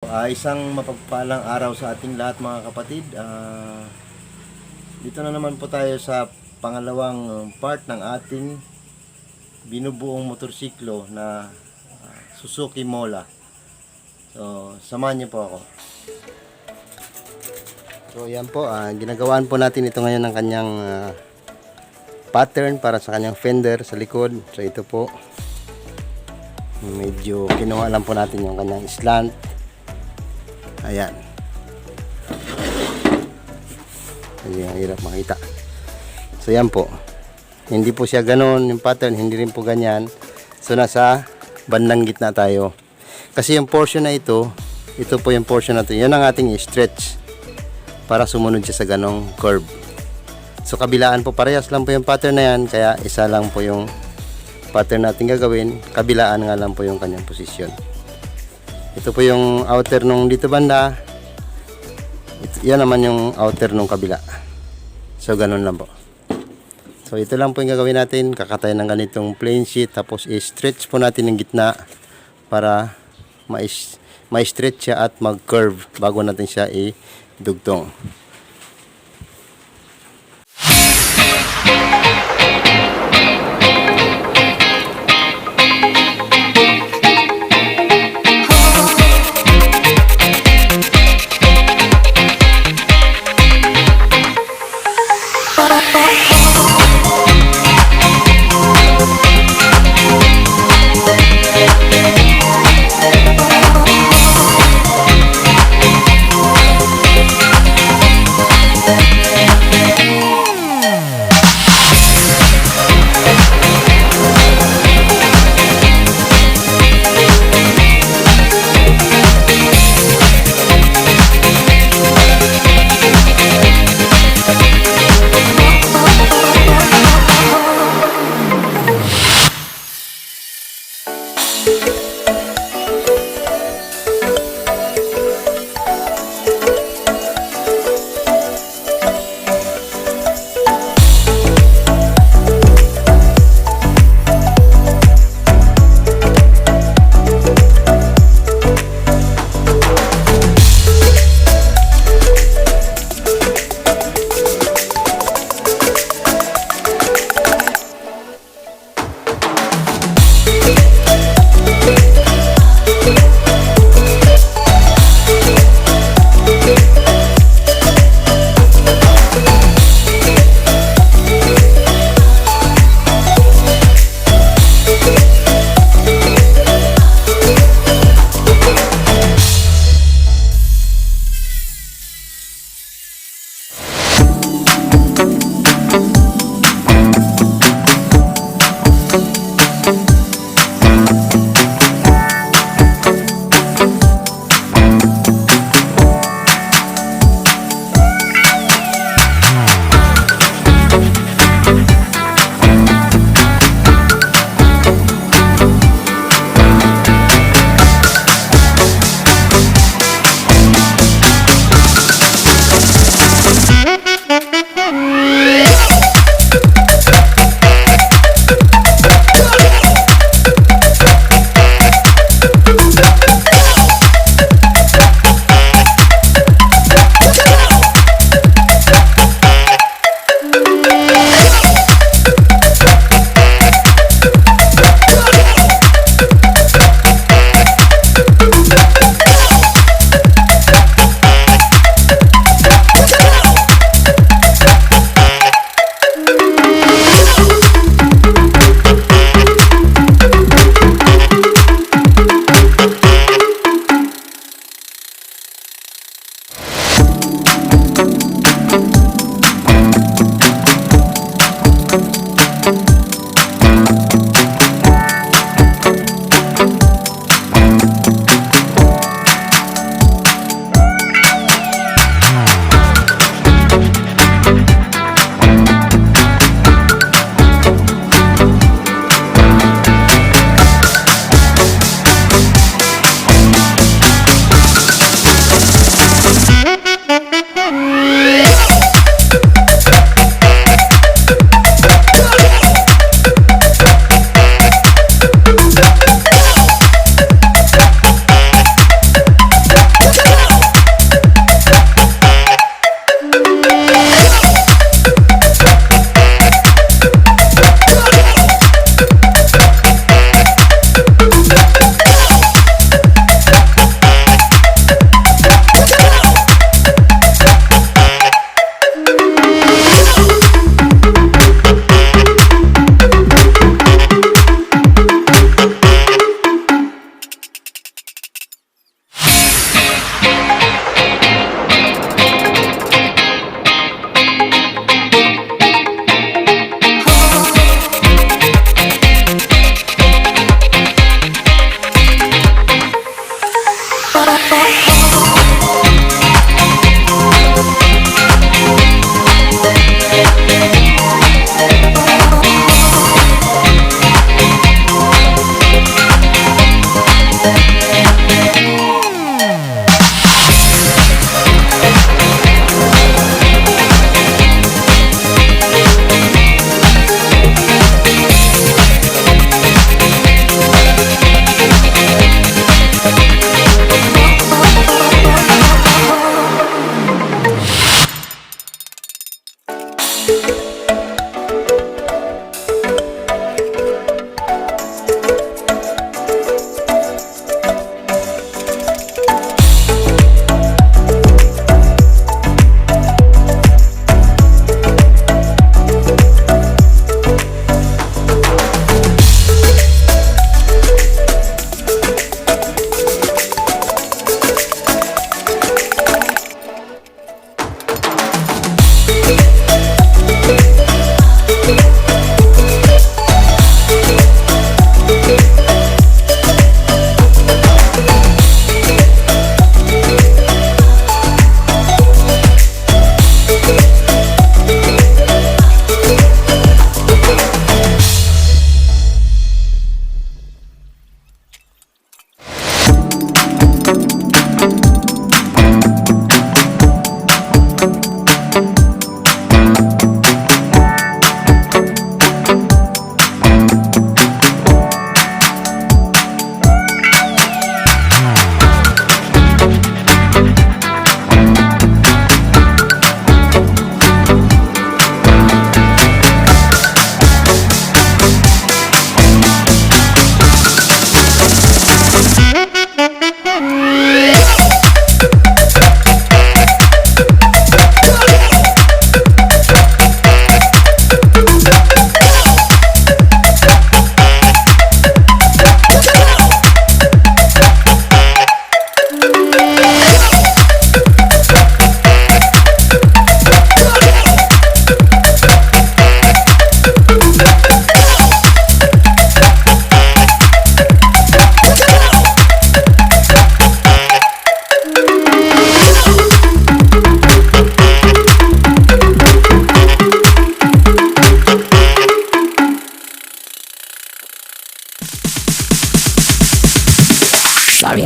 Isang mapagpalang araw sa ating lahat mga kapatid. Dito na naman po tayo sa pangalawang part ng ating binubuong motorsiklo na Suzuki Mola. So, samahan niyo po ako. So, yan po. Ginagawaan po natin ito ngayon ng kanyang pattern para sa kanyang fender sa likod. So, ito po. Medyo kinuha lang po natin yung kanyang slant. Ayan. Ayan, hirap makita. So yan po. Hindi po siya ganoon yung pattern, hindi rin po ganyan. So nasa bandang gitna tayo. Kasi yung portion na ito po yung portion na ito. Yan ang ating stretch para sumunod siya sa ganong curve. So kabilaan po, parehas lang po yung pattern na yan. Kaya isa lang po yung pattern natin gagawin. Kabilaan nga lang po yung kanyang posisyon. Ito po yung outer nung dito banda. Yan naman yung outer nung kabila. So ganun lang po. So ito lang po yung gagawin natin. Kakatay ng ganitong plain sheet. Tapos i-stretch po natin yung gitna para ma-stretch siya at mag-curve bago natin siya i-dugtong.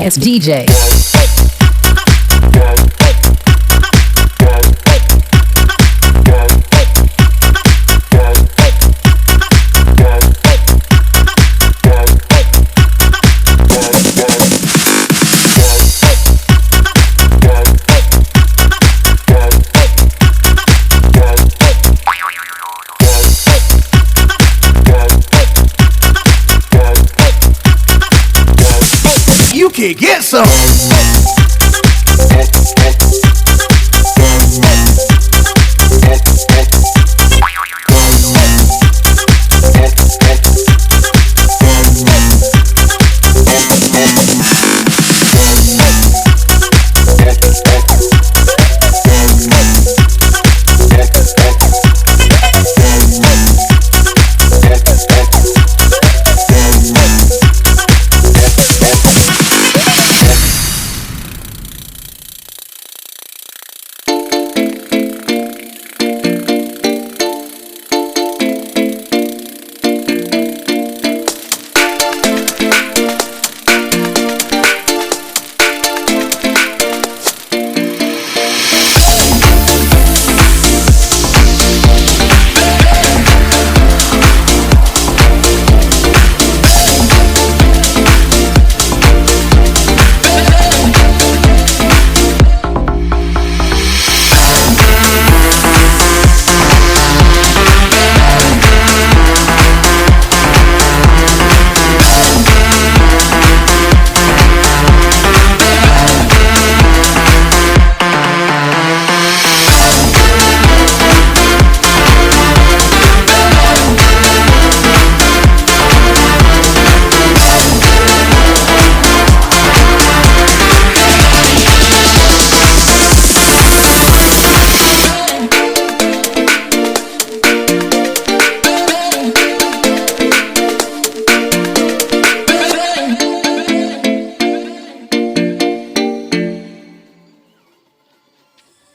It's DJ. You can get some.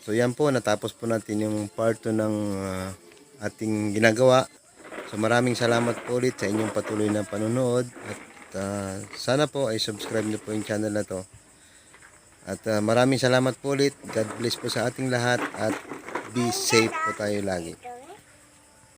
So yan po, natapos po natin yung part 2 ng ating ginagawa. So maraming salamat po ulit sa inyong patuloy na panonood. At sana po ay subscribe niyo po yung channel na to. At maraming salamat po ulit. God bless po sa ating lahat at be safe po tayo lagi.